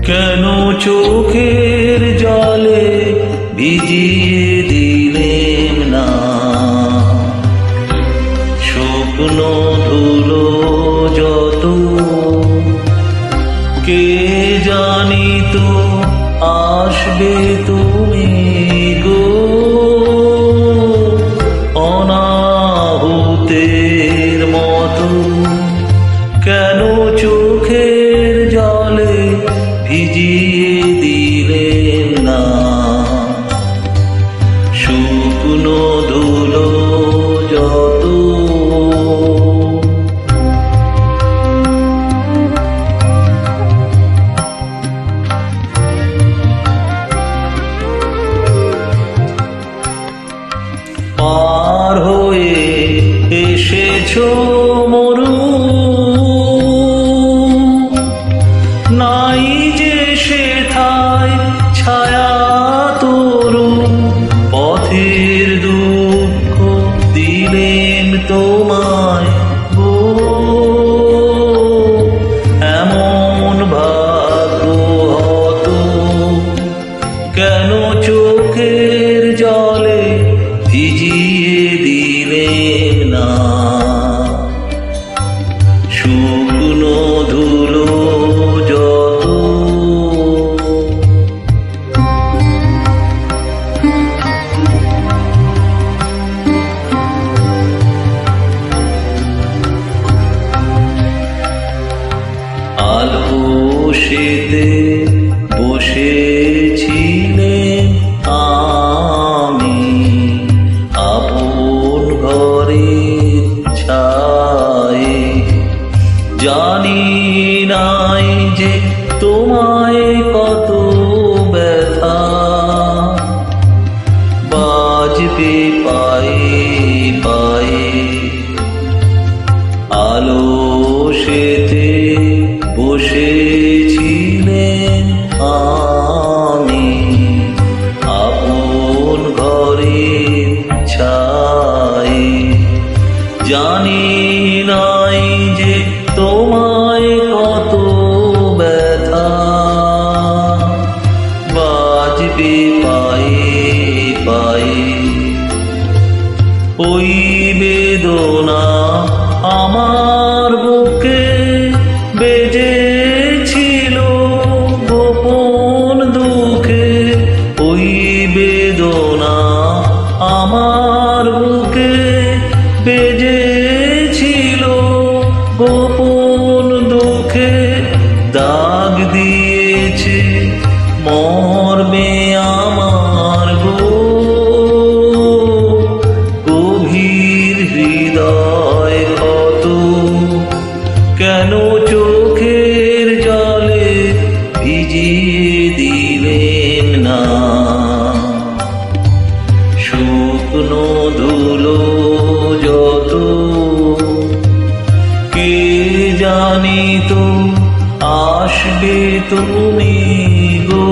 কেন চোখের জলে ভিজিয়ে দিলেন না শুকনো ধুলো যত? কে জানিত আসবে তুমি গো অনাহুতের মতো? কেন চোখের জলে ভিজিয়ে দিলেন না শুকনো ধুলো যত? পার হয়ে এসেছো মরু, নাই যে সেথায় ছায়া তরু। পথের দুঃখ দিলেন তোমায় গো, এমন ভাগ্য হতো। কেন চোখের জলে ভিজিয়ে দিলেন না শুকনো ধুলো যত? আলপোষেতে বসেছিলেন আমি আপন ঘরের ছায়ে। জানি নাই যে তোমায় কত ব্যথা বাজবে পায়ে পায়ে। আলসেতে বসেছিলেন আমি আপন ঘরের ছায়ে। জানি নাই যে তোমায় কত ব্যথা বাজবে পায়ে পায়ে। ওই বেদনা আমার বুকে বেজেছিল গোপন দুঃখে। ওই বেদনা আমার বুকে বেজেছিল গোপন দুঃখে। দাগ দিয়েছে মর্মে আমার গো গভীর হৃদয় ক্ষত। কেন চোখের জলে ভিজিয়ে দিলেন না শুকনো ধুলো যত? কে জানিত আসবে তুমি গো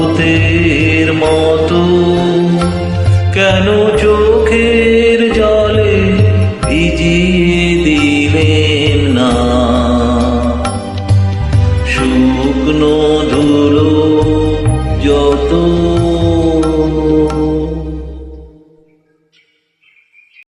অনাহুতের মতো? কেন চোখের জলে ভিজিয়ে দিলেন না শুকনো ধুলো যত?